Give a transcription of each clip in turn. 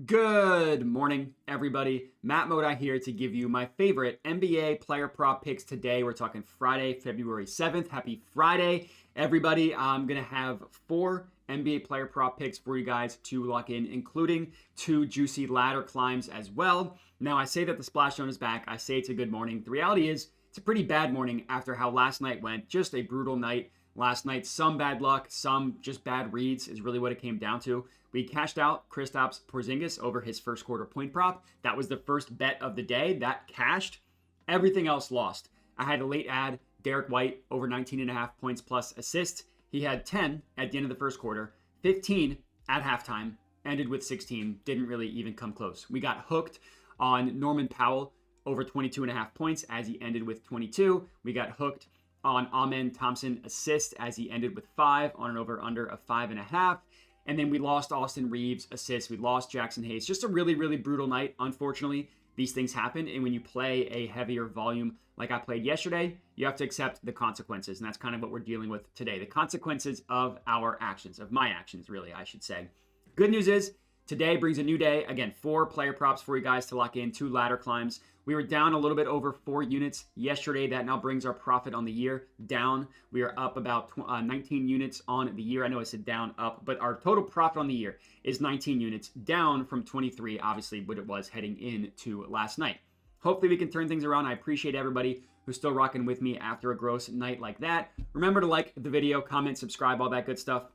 Good morning, everybody. Matt Modi here to give you my favorite NBA player prop picks today. We're talking Friday, February 7th. Happy Friday, everybody. I'm going to have 4 NBA player prop picks for you guys to lock in, including 2 juicy ladder climbs as well. Now, I say that the splash zone is back. I say it's a good morning. The reality is it's a pretty bad morning after how last night went. Just a brutal night last night. Some bad luck, some just bad reads is really what it came down to. We cashed out Kristaps Porzingis over his first quarter point prop. That was the first bet of the day. That cashed. Everything else lost. I had a late add Derek White over 19.5 points plus assists. He had 10 at the end of the first quarter, 15 at halftime, ended with 16. Didn't really even come close. We got hooked on Norman Powell over 22.5 points as he ended with 22. We got hooked on Amen Thompson assist as he ended with 5 on an over-under of 5.5. And then we lost Austin Reeves assists. We lost Jackson Hayes. Just a really, really brutal night. Unfortunately, these things happen. And when you play a heavier volume like I played yesterday, you have to accept the consequences. And that's kind of what we're dealing with today. The consequences of our actions, of my actions, really, I should say. Good news is today brings a new day. Again, 4 player props for you guys to lock in, 2 ladder climbs. We were down a little bit over 4 units yesterday. That now brings our profit on the year down. We are up about 19 units on the year. I know I said down, up, but our total profit on the year is 19 units, down from 23, obviously, what it was heading into last night. Hopefully we can turn things around. I appreciate everybody who's still rocking with me after a gross night like that. Remember to like the video, comment, subscribe, all that good stuff.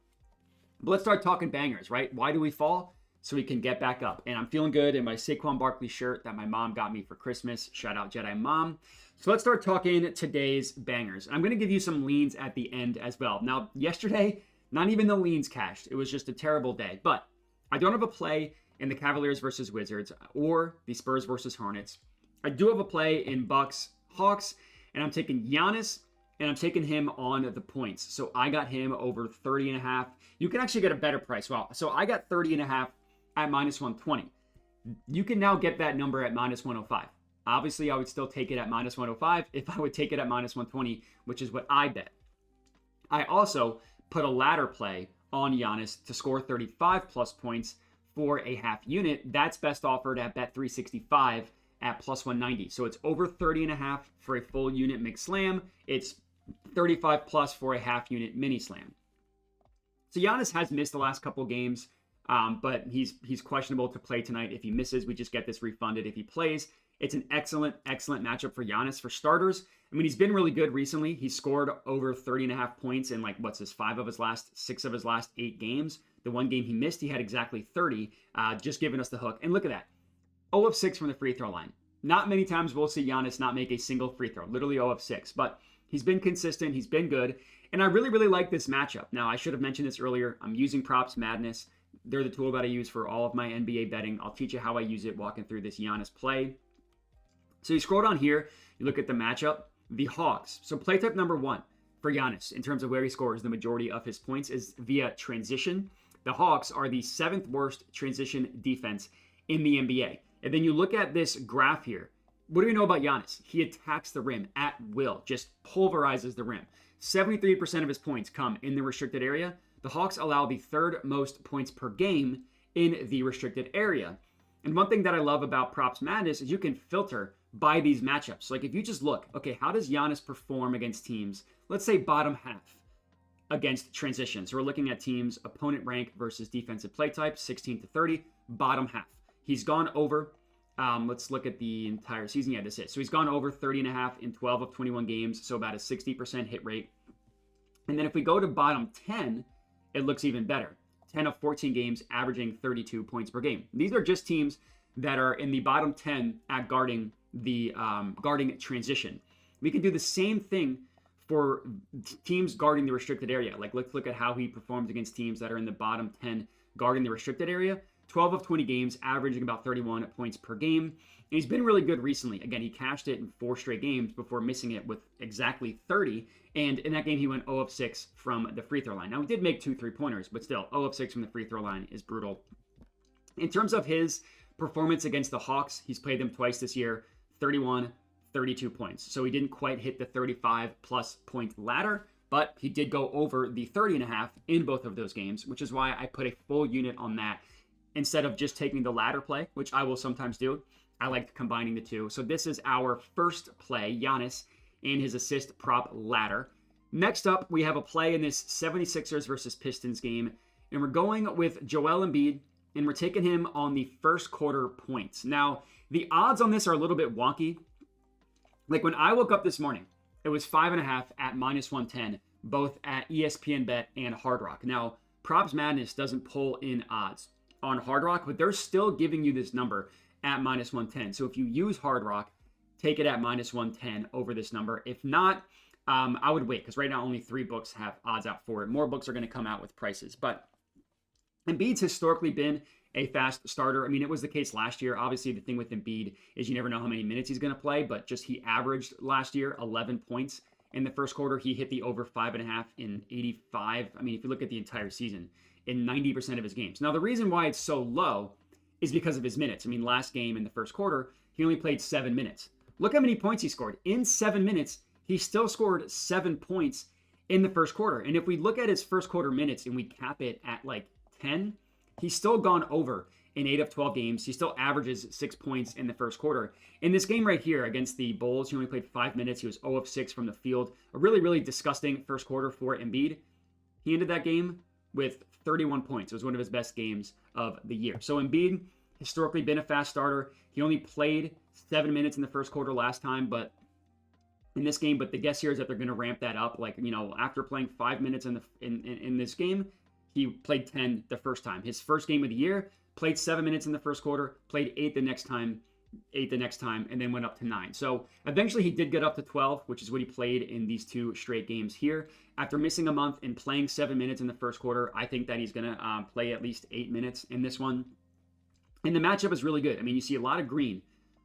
But let's start talking bangers, right? Why do we fall? So we can get back up. And I'm feeling good in my Saquon Barkley shirt that my mom got me for Christmas. Shout out Jedi Mom. So let's start talking today's bangers. I'm going to give you some leans at the end as well. Now, yesterday, not even the leans cashed. It was just a terrible day. But I don't have a play in the Cavaliers versus Wizards or the Spurs versus Hornets. I do have a play in Bucks Hawks, and I'm taking Giannis, and I'm taking him on the points. So I got him over 30.5. You can actually get a better price. Well, so I got 30.5 at minus 120. You can now get that number at minus 105. Obviously, I would still take it at minus 105 if I would take it at minus 120, which is what I bet. I also put a ladder play on Giannis to score 35 plus points for a half unit. That's best offered at Bet365 at plus 190. So it's over 30.5 for a full unit mix slam. It's 35 plus for a half unit mini slam. So Giannis has missed the last couple games. But he's questionable to play tonight. If he misses, we just get this refunded. If he plays, it's an excellent matchup for Giannis. For starters, I mean, he's been really good recently. He scored over 30.5 points in 6 of his last 8 games. The one game he missed, he had exactly 30, just giving us the hook. And look at that, 0 of 6 from the free throw line. Not many times we'll see Giannis not make a single free throw, literally 0 of 6. But he's been consistent, he's been good, and I really, really like this matchup. Now, I should have mentioned this earlier. I'm using Props Madness. They're the tool that I use for all of my NBA betting. I'll teach you how I use it walking through this Giannis play. So you scroll down here, you look at the matchup, the Hawks. So play type number 1 for Giannis in terms of where he scores the majority of his points is via transition. The Hawks are the 7th worst transition defense in the NBA. And then you look at this graph here. What do we know about Giannis? He attacks the rim at will, just pulverizes the rim. 73% of his points come in the restricted area. The Hawks allow the 3rd most points per game in the restricted area. And one thing that I love about Props Madness is you can filter by these matchups. Like if you just look, okay, how does Giannis perform against teams, let's say bottom half against transitions. So we're looking at teams opponent rank versus defensive play type, 16 to 30, bottom half. He's gone over, let's look at the entire season. Yeah, that's it. So he's gone over 30.5 in 12 of 21 games, so about a 60% hit rate. And then if we go to bottom 10, it looks even better. 10 of 14 games, averaging 32 points per game. These are just teams that are in the bottom 10 at guarding the guarding transition. We can do the same thing for teams guarding the restricted area. Like let's look at how he performs against teams that are in the bottom 10 guarding the restricted area. 12 of 20 games, averaging about 31 points per game. And he's been really good recently. Again, he cashed it in 4 straight games before missing it with exactly 30. And in that game, he went 0 of 6 from the free throw line. Now, he did make 2 3-pointers, but still, 0 of 6 from the free throw line is brutal. In terms of his performance against the Hawks, he's played them twice this year, 31, 32 points. So he didn't quite hit the 35-plus point ladder, but he did go over the 30.5 in both of those games, which is why I put a full unit on that. instead of just taking the ladder play, which I will sometimes do. I like combining the two. So this is our first play, Giannis and his assist prop ladder. Next up, we have a play in this 76ers versus Pistons game, and we're going with Joel Embiid, and we're taking him on the first quarter points. Now, the odds on this are a little bit wonky. Like when I woke up this morning, it was 5.5 at -110, both at ESPN Bet and Hard Rock. Now, Props Madness doesn't pull in odds on Hard Rock, but they're still giving you this number at -110. So if you use Hard Rock, take it at -110 over this number. If not, I would wait, because right now only 3 books have odds out for it. More books are going to come out with prices. But Embiid's historically been a fast starter. I mean, it was the case last year. Obviously, the thing with Embiid is you never know how many minutes he's going to play, but just he averaged last year 11 points in the first quarter. He hit the over 5.5 in 85. I mean, if you look at the entire season, in 90% of his games. Now, the reason why it's so low is because of his minutes. I mean, last game in the first quarter, he only played 7 minutes. Look how many points he scored. In 7 minutes, he still scored 7 points in the first quarter. And if we look at his first quarter minutes and we cap it at like 10, he's still gone over in 8 of 12 games. He still averages 6 points in the first quarter. In this game right here against the Bulls, he only played 5 minutes. He was 0 of 6 from the field. A really, really disgusting first quarter for Embiid. He ended that game with 31 points. It was one of his best games of the year. So Embiid, historically been a fast starter. He only played 7 minutes in the first quarter last time, but in this game, but the guess here is that they're going to ramp that up. Like, you know, after playing 5 minutes in this game, he played 10 the first time. His first game of the year, played 7 minutes in the first quarter, played 8 the next time, and then went up to 9. So eventually he did get up to 12, which is what he played in these 2 straight games here. After missing a month and playing 7 minutes in the first quarter, I think that he's going to play at least 8 minutes in this one. And the matchup is really good. I mean, you see a lot of green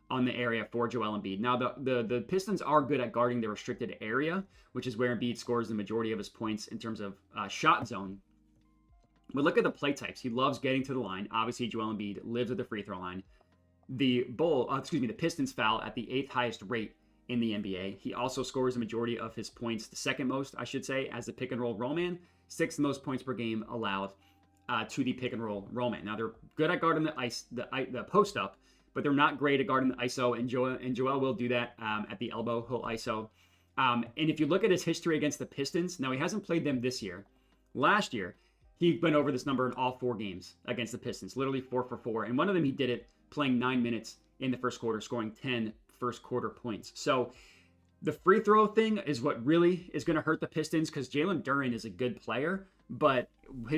on the area for Joel Embiid. Now, the Pistons are good at guarding the restricted area, which is where Embiid scores the majority of his points in terms of shot zone. But look at the play types. He loves getting to the line. Obviously, Joel Embiid lives at the free throw line. The Pistons foul at the 8th highest rate in the NBA. He also scores the majority of his points, the second most, I should say, as the pick and roll roll man. 6th most points per game allowed to the pick and roll roll man. Now, they're good at guarding the post up, but they're not great at guarding the ISO, and Joel will do that at the elbow. He'll ISO. And if you look at his history against the Pistons, now he hasn't played them this year. Last year, he went over this number in all 4 games against the Pistons, literally 4 for 4. And one of them he did it playing 9 minutes in the first quarter, scoring 10 first quarter points. So the free throw thing is what really is going to hurt the Pistons, because Jalen Duren is a good player, but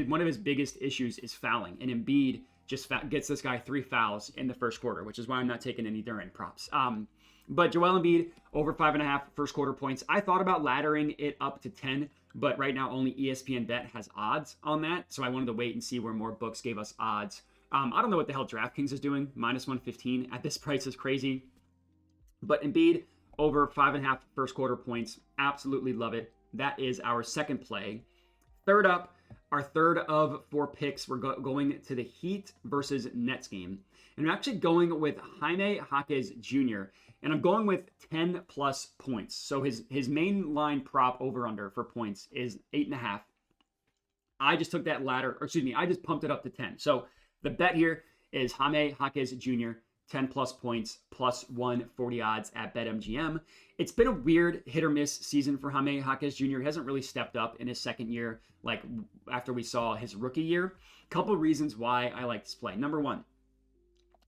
one of his biggest issues is fouling. And Embiid just gets this guy 3 fouls in the first quarter, which is why I'm not taking any Duren props. But Joel Embiid, over 5.5 first quarter points. I thought about laddering it up to 10, but right now only ESPN Bet has odds on that, so I wanted to wait and see where more books gave us odds. I don't know what the hell DraftKings is doing. -115 at this price is crazy. But Embiid, over 5.5 first quarter points. Absolutely love it. That is our second play. Third up, our third of 4 picks. We're going to the Heat versus Nets game. And I'm actually going with Jaime Jaquez Jr., and I'm going with 10 plus points. So his main line prop over-under for points is 8.5. I just took that I just pumped it up to 10. So the bet here is Jaime Jaquez Jr., 10 plus points, plus 140 odds at BetMGM. It's been a weird hit or miss season for Jaime Jaquez Jr. He hasn't really stepped up in his second year, like after we saw his rookie year. Couple reasons why I like this play. Number 1,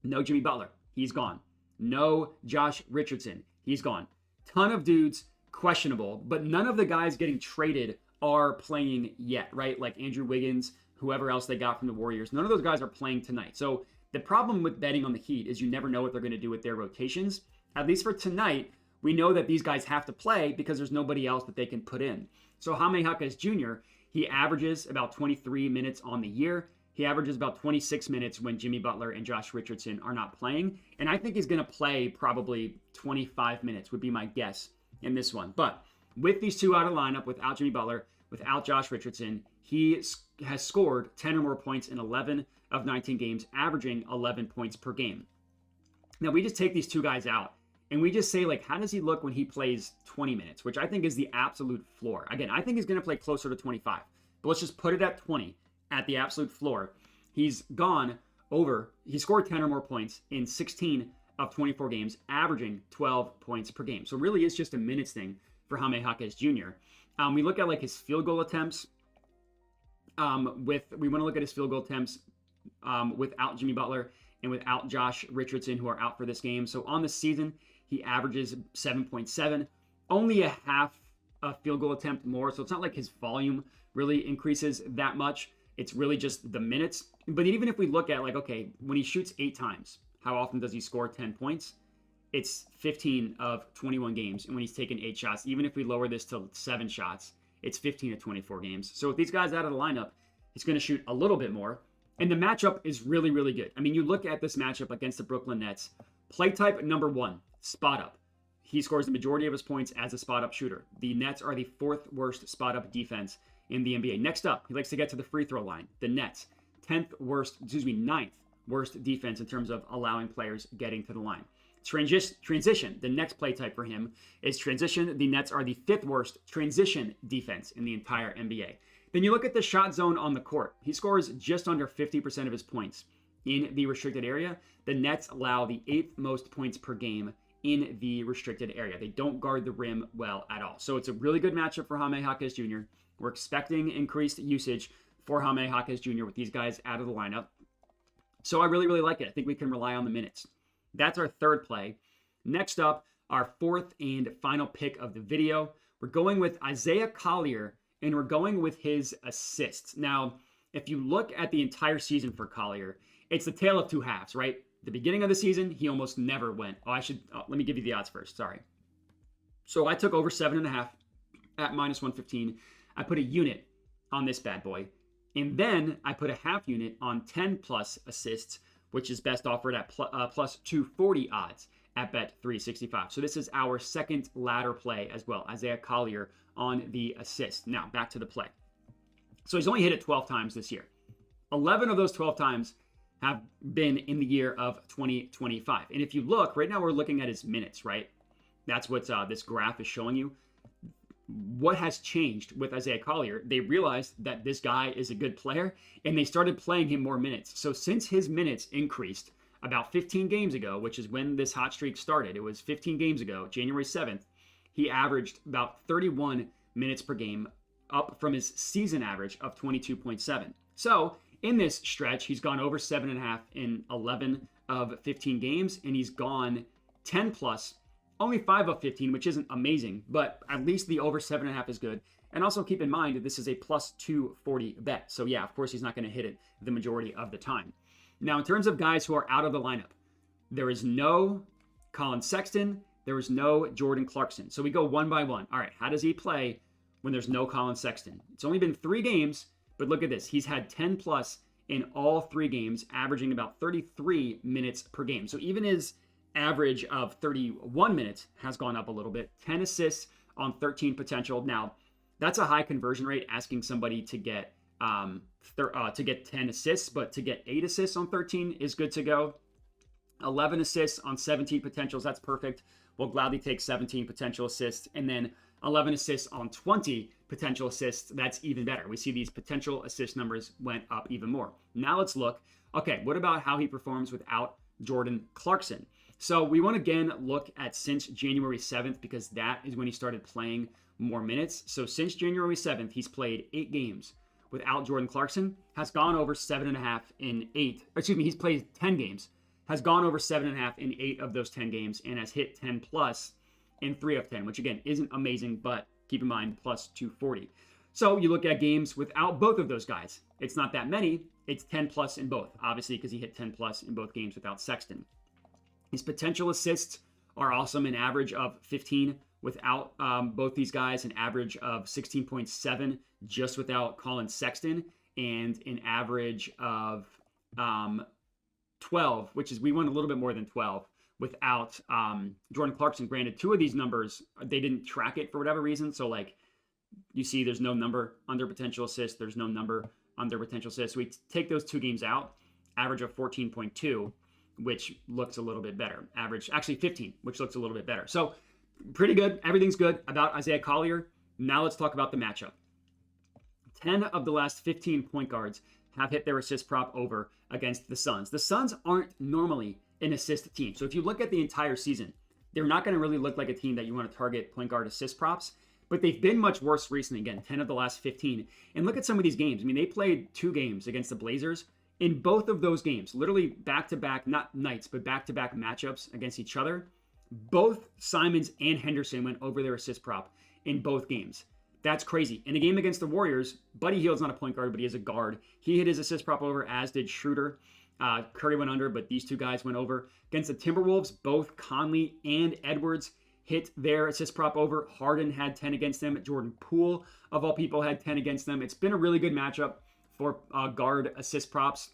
no Jimmy Butler. He's gone. No Josh Richardson. He's gone. Ton of dudes questionable, but none of the guys getting traded are playing yet, right? Like Andrew Wiggins, whoever else they got from the Warriors. None of those guys are playing tonight. So the problem with betting on the Heat is you never know what they're going to do with their rotations. At least for tonight, we know that these guys have to play because there's nobody else that they can put in. So Jaime Jaquez Jr., he averages about 23 minutes on the year. He averages about 26 minutes when Jimmy Butler and Josh Richardson are not playing. And I think he's going to play probably 25 minutes would be my guess in this one. But with these two out of lineup, without Jimmy Butler, without Josh Richardson, he has scored 10 or more points in 11 of 19 games, averaging 11 points per game. Now, we just take these two guys out, and we just say, like, how does he look when he plays 20 minutes, which I think is the absolute floor. Again, I think he's going to play closer to 25, but let's just put it at 20 at the absolute floor. He's gone he scored 10 or more points in 16 of 24 games, averaging 12 points per game. So really it's just a minutes thing for Jaime Jaquez Jr. We look at like his field goal attempts. We want to look at his field goal attempts without Jimmy Butler and without Josh Richardson, who are out for this game. So on the season, he averages 7.7, only a half a field goal attempt more. So it's not like his volume really increases that much. It's really just the minutes. But even if we look at like, okay, when he shoots 8 times, how often does he score 10 points? It's 15 of 21 games. And when he's taken 8 shots, even if we lower this to 7 shots, it's 15 of 24 games. So with these guys out of the lineup, he's going to shoot a little bit more. And the matchup is really, really good. I mean, you look at this matchup against the Brooklyn Nets, play type number 1, spot up. He scores the majority of his points as a spot up shooter. The Nets are the 4th worst spot up defense in the NBA. Next up, he likes to get to the free throw line. The Nets, 9th worst defense in terms of allowing players getting to the line. Transition, the next play type for him is transition. The Nets are the 5th worst transition defense in the entire NBA. Then you look at the shot zone on the court. He scores just under 50% of his points in the restricted area. The Nets allow the 8th most points per game in the restricted area. They don't guard the rim well at all. So it's a really good matchup for Jaime Jaquez Jr. We're expecting increased usage for Jaime Jaquez Jr. with these guys out of the lineup. So I really, really like it. I think we can rely on the minutes. That's our third play. Next up, our 4th and final pick of the video. We're going with Isaiah Collier, and we're going with his assists. Now, if you look at the entire season for Collier, it's the tale of two halves, right? The beginning of the season, he almost never went. Let me give you the odds first. Sorry. So I took over 7.5 at -115. I put a unit on this bad boy. And then I put a half unit on 10 plus assists, which is best offered at plus 240 odds at Bet365. So this is our second ladder play as well. Isaiah Collier on the assist. Now back to the play. So he's only hit it 12 times this year. 11 of those 12 times have been in the year of 2025. And if you look, right now we're looking at his minutes, right? That's what this graph is showing you. What has changed with Isaiah Collier? They realized that this guy is a good player, and they started playing him more minutes. So since his minutes increased about 15 games ago, which is when this hot streak started, it was 15 games ago, January 7th, he averaged about 31 minutes per game, up from his season average of 22.7. So in this stretch, he's gone over 7.5 in 11 of 15 games, and he's gone 10 plus, only 5 of 15, which isn't amazing, but at least the over 7.5 is good. And also keep in mind that this is a plus 240 bet. So yeah, of course, he's not going to hit it the majority of the time. Now, in terms of guys who are out of the lineup, there is no Colin Sexton, there is no Jordan Clarkson. So we go one by one. All right, how does he play when there's no Colin Sexton? It's only been 3 games, but look at this. He's had 10 plus in all 3 games, averaging about 33 minutes per game. So even his average of 31 minutes has gone up a little bit. 10 assists on 13 potential. Now, that's a high conversion rate, asking somebody to get 10 assists, but to get 8 assists on 13 is good to go. 11 assists on 17 potentials, that's perfect. We'll gladly take 17 potential assists, and then 11 assists on 20 potential assists, that's even better. We see these potential assist numbers went up even more. Now let's look, okay, what about how he performs without Jordan Clarkson? So we want to again look at since January 7th, because that is when he started playing more minutes. So since January 7th, he's played 8 games without Jordan Clarkson, has gone over 7.5 in 8. Excuse me, he's played 10 games, has gone over 7.5 in 8 of those 10 games, and has hit 10 plus in 3 of 10, which again isn't amazing, but keep in mind plus 240. So you look at games without both of those guys. It's not that many. It's 10 plus in both, obviously, because he hit 10 plus in both games without Sexton. His potential assists are awesome, an average of 15 without both these guys, an average of 16.7 just without Colin Sexton, and an average of 12, which is, we want a little bit more than 12 without Jordan Clarkson. Granted, 2 of these numbers, they didn't track it for whatever reason. So like you see, there's no number under potential assists. There's no number under potential assists. So we take those 2 games out, average of 14.2, which looks a little bit better. Average, actually 15, which looks a little bit better. So pretty good. Everything's good about Isaiah Collier. Now let's talk about the matchup. 10 of the last 15 point guards have hit their assist prop over against the Suns. The Suns aren't normally an assist team. So if you look at the entire season, they're not going to really look like a team that you want to target point guard assist props, but they've been much worse recently. Again, 10 of the last 15. And look at some of these games. I mean, they played 2 games against the Blazers. In both of those games, literally back-to-back, not nights, but back-to-back matchups against each other, both Simons and Henderson went over their assist prop in both games. That's crazy. In a game against the Warriors, Buddy Hield's not a point guard, but he is a guard. He hit his assist prop over, as did Schroeder. Curry went under, but these 2 guys went over. Against the Timberwolves, both Conley and Edwards hit their assist prop over. Harden had 10 against them. Jordan Poole, of all people, had 10 against them. It's been a really good matchup for guard assist props.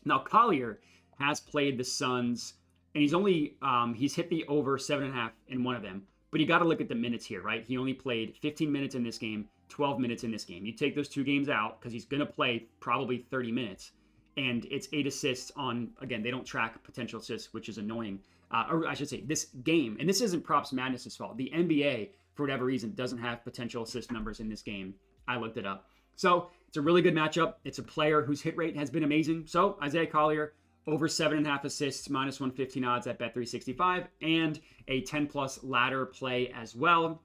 Now, Collier has played the Suns, and he's hit the over 7.5 in one of them. But you got to look at the minutes here, right? He only played 15 minutes in this game, 12 minutes in this game. You take those 2 games out because he's going to play probably 30 minutes. And it's 8 assists on, again, they don't track potential assists, which is annoying. Or I should say, this game, and this isn't Props Madness's fault. The NBA, for whatever reason, doesn't have potential assist numbers in this game. I looked it up. So it's a really good matchup. It's a player whose hit rate has been amazing. So Isaiah Collier, over 7.5 assists, minus 115 odds at Bet365, and a 10-plus ladder play as well.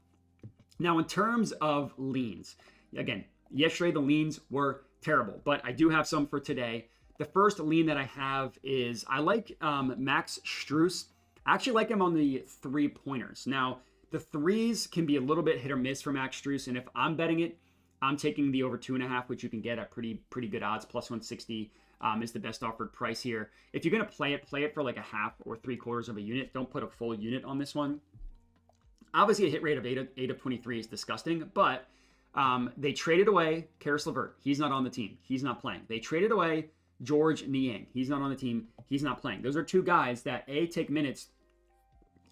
Now, in terms of leans, again, yesterday the leans were terrible, but I do have some for today. The first lean that I have is I like Max Strus. I actually like him on the 3-pointers. Now, the threes can be a little bit hit or miss for Max Strus, and if I'm betting it, I'm taking the over 2.5, which you can get at pretty good odds. Plus 160 is the best offered price here. If you're going to play it for like a half or 3/4 of a unit. Don't put a full unit on this one. Obviously, a hit rate of 8 of 23 is disgusting, but they traded away Karis LeVert. He's not on the team. He's not playing. They traded away George Niang. He's not on the team. He's not playing. Those are 2 guys that, take minutes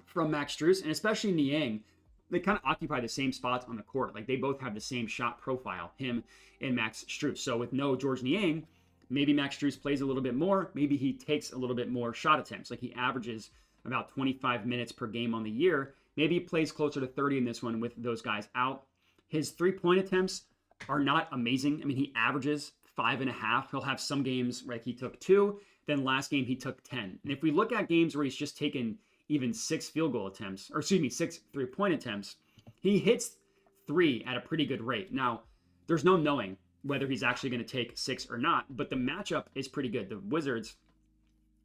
from Max Strus, and especially Niang. They kind of occupy the same spots on the court. Like, they both have the same shot profile, him and Max Strus. So with no George Niang, maybe Max Strus plays a little bit more. Maybe he takes a little bit more shot attempts. Like, he averages about 25 minutes per game on the year. Maybe he plays closer to 30 in this one with those guys out. His 3-point attempts are not amazing. I mean, he averages 5.5. He'll have some games, like he took 2. Then last game, he took 10. And if we look at games where he's just taken even 6 field goal attempts, or 6 3-point attempts, he hits 3 at a pretty good rate. Now, there's no knowing whether he's actually going to take 6 or not, but the matchup is pretty good. The Wizards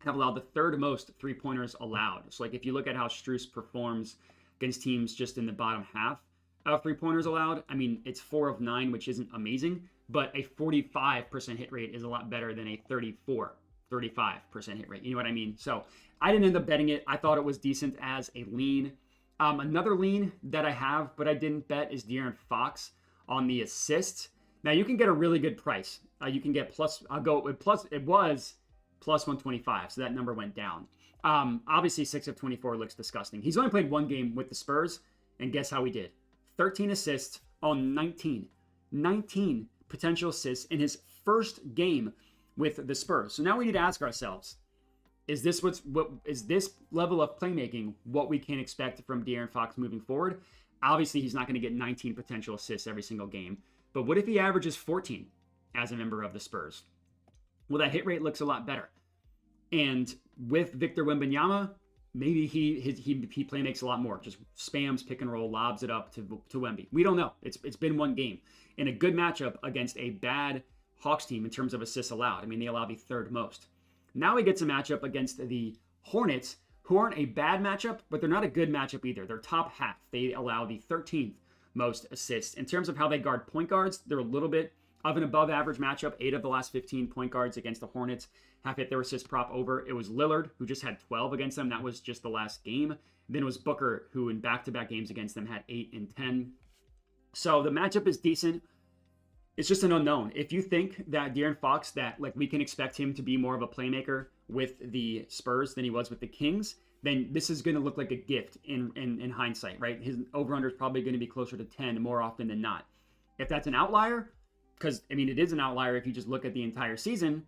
have allowed the 3rd most 3-pointers allowed. So, like, if you look at how Strus performs against teams just in the bottom half of 3-pointers allowed, I mean, it's 4 of 9, which isn't amazing, but a 45% hit rate is a lot better than a 35% hit rate. You know what I mean? So I didn't end up betting it. I thought it was decent as a lean. Another lean that I have, but I didn't bet, is De'Aaron Fox on the assists. Now, you can get a really good price. You can get it was plus 125, so that number went down. Obviously, 6 of 24 looks disgusting. He's only played 1 game with the Spurs, and guess how he did? 13 assists on 19 potential assists in his first game with the Spurs. So now we need to ask ourselves, is this level of playmaking what we can expect from De'Aaron Fox moving forward? Obviously, he's not going to get 19 potential assists every single game. But what if he averages 14 as a member of the Spurs? Well, that hit rate looks a lot better. And with Victor Wembanyama, maybe he play makes a lot more. Just spams pick and roll, lobs it up to Wemby. We don't know. It's been 1 game. In a good matchup against a bad Hawks team in terms of assists allowed. I mean, they allow the 3rd most. Now he gets a matchup against the Hornets, who aren't a bad matchup, but they're not a good matchup either. They're top half. They allow the 13th most assists. In terms of how they guard point guards, they're a little bit of an above average matchup. 8 of the last 15 point guards against the Hornets have hit their assist prop over. It was Lillard, who just had 12 against them. That was just the last game. Then it was Booker, who in back-to-back games against them had 8 and 10. So the matchup is decent. It's just an unknown. If you think that De'Aaron Fox, that like we can expect him to be more of a playmaker with the Spurs than he was with the Kings, then this is going to look like a gift in hindsight, right? His over-under is probably going to be closer to 10 more often than not. If that's an outlier, because, I mean, it is an outlier if you just look at the entire season,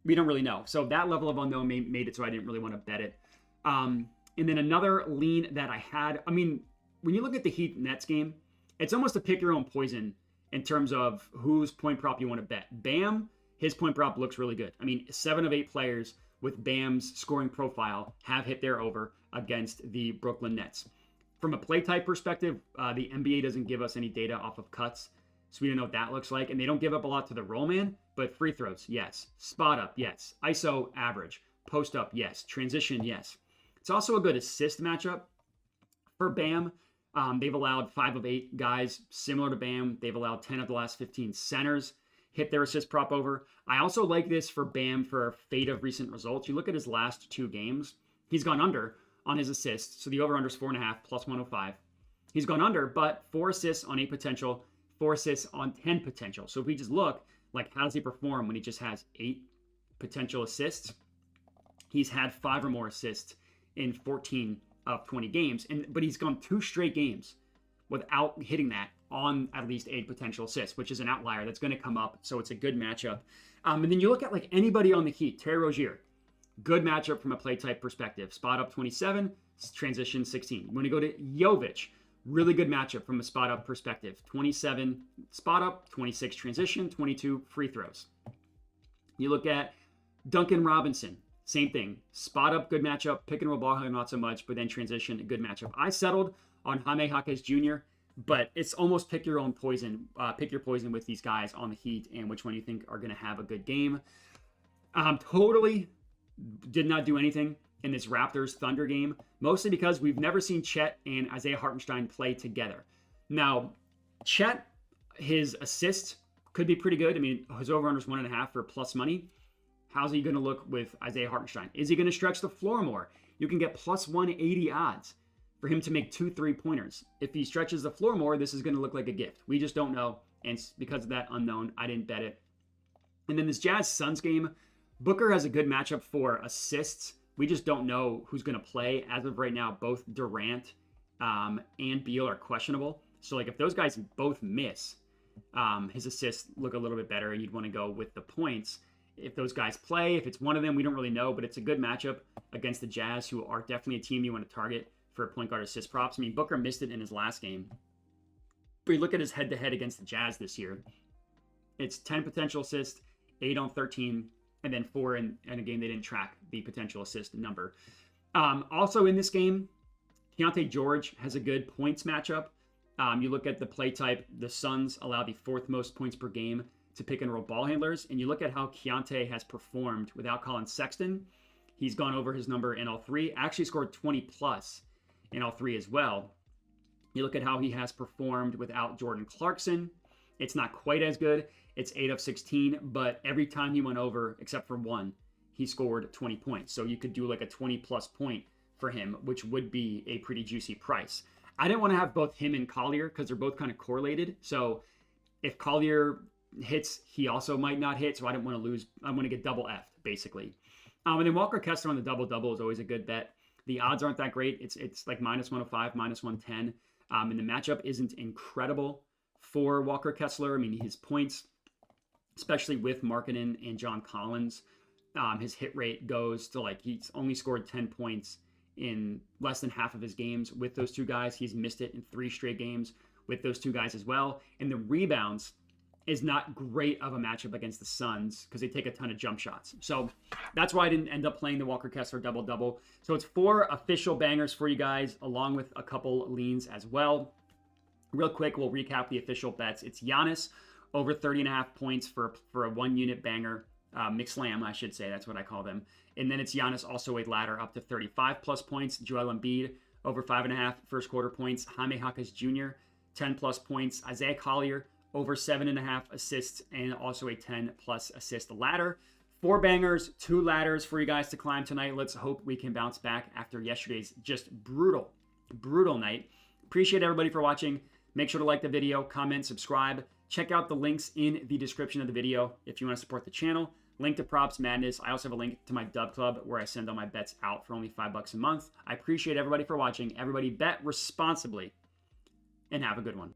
we don't really know. So that level of unknown made it so I didn't really want to bet it. And then another lean that I had, I mean, when you look at the Heat Nets game, it's almost a pick your own poison in terms of whose point prop you want to bet. Bam his point prop looks really good. I mean, 7 of 8 players with Bam's scoring profile have hit their over against the Brooklyn Nets. From a play type perspective, the NBA doesn't give us any data off of cuts, so we don't know what that looks like. And they don't give up a lot to the roll man, but free throws, yes. Spot up, yes. ISO, average. Post up, yes. Transition, yes. It's also a good assist matchup for Bam. They've allowed 5 of 8 guys similar to Bam. They've allowed 10 of the last 15 centers hit their assist prop over. I also like this for Bam for fate of recent results. You look at his last 2 games, he's gone under on his assists. So the over-under is 4.5 plus 105. He's gone under, but 4 assists on 8 potential, 4 assists on 10 potential. So if we just look, like, how does he perform when he just has 8 potential assists? He's had 5 or more assists in 14 of 20 games, but he's gone 2 straight games without hitting that on at least 8 potential assists, which is an outlier that's going to come up. So it's a good matchup. And then you look at like anybody on the Heat, Terry Rozier, good matchup from a play type perspective. Spot up 27, transition 16. When you go to Jovic, really good matchup from a spot up perspective. 27 spot up, 26 transition, 22 free throws. You look at Duncan Robinson, same thing. Spot up, good matchup. Pick and roll ball handler, not so much, but then transition, good matchup. I settled on Jaime Jaquez Jr., but it's almost pick your own poison. Pick your poison with these guys on the Heat and which one you think are going to have a good game. Totally did not do anything in this Raptors Thunder game, mostly because we've never seen Chet and Isaiah Hartenstein play together. Now, Chet, his assists could be pretty good. I mean, his over-under is 1.5 for plus money. How's he going to look with Isaiah Hartenstein? Is he going to stretch the floor more? You can get plus 180 odds for him to make 2 3-pointers. If he stretches the floor more, this is going to look like a gift. We just don't know, and because of that unknown, I didn't bet it. And then this Jazz-Suns game, Booker has a good matchup for assists. We just don't know who's going to play. As of right now, both Durant and Beal are questionable. So like if those guys both miss, his assists look a little bit better, and you'd want to go with the points. If those guys play, if it's one of them, we don't really know, but it's a good matchup against the Jazz, who are definitely a team you want to target for point guard assist props. I mean, Booker missed it in his last game. But you look at his head-to-head against the Jazz this year, it's 10 potential assists, 8 on 13, and then 4 in a game they didn't track the potential assist number. Also in this game, Keontae George has a good points matchup. You look at the play type, the Suns allow the 4th most points per game to pick and roll ball handlers, and you look at how Keontae has performed without Colin Sexton. He's gone over his number in all 3, actually scored 20 plus in all 3 as well. You look at how he has performed without Jordan Clarkson. It's not quite as good. It's 8 of 16, but every time he went over, except for 1, he scored 20 points. So you could do like a 20 plus point for him, which would be a pretty juicy price. I didn't want to have both him and Collier because they're both kind of correlated. So if Collier hits, he also might not hit. So I didn't want to lose. I want to get double F'd basically. And then Walker Kessler on the double-double is always a good bet. The odds aren't that great. It's like minus 105, minus 110. And the matchup isn't incredible for Walker Kessler. I mean, his points, especially with Markkanen and John Collins, his hit rate goes to like he's only scored 10 points in less than half of his games with those 2 guys. He's missed it in 3 straight games with those 2 guys as well. And the rebounds is not great of a matchup against the Suns because they take a ton of jump shots. So that's why I didn't end up playing the Walker Kessler double-double. So it's 4 official bangers for you guys, along with a couple leans as well. Real quick, we'll recap the official bets. It's Giannis over 30.5 points for a 1-unit banger. Mixed slam, I should say. That's what I call them. And then it's Giannis also a ladder up to 35 plus points. Joel Embiid over 5.5 first quarter points. Jaime Jaquez Jr. 10 plus points. Isaiah Collier over 7.5 assists and also a 10 plus assist ladder. 4 bangers, 2 ladders for you guys to climb tonight. Let's hope we can bounce back after yesterday's just brutal night. Appreciate everybody for watching. Make sure to like the video, comment, subscribe. Check out the links in the description of the video if you want to support the channel. Link to Props Madness. I also have a link to my Dub Club where I send all my bets out for only $5 a month. I appreciate everybody for watching. Everybody bet responsibly and have a good one.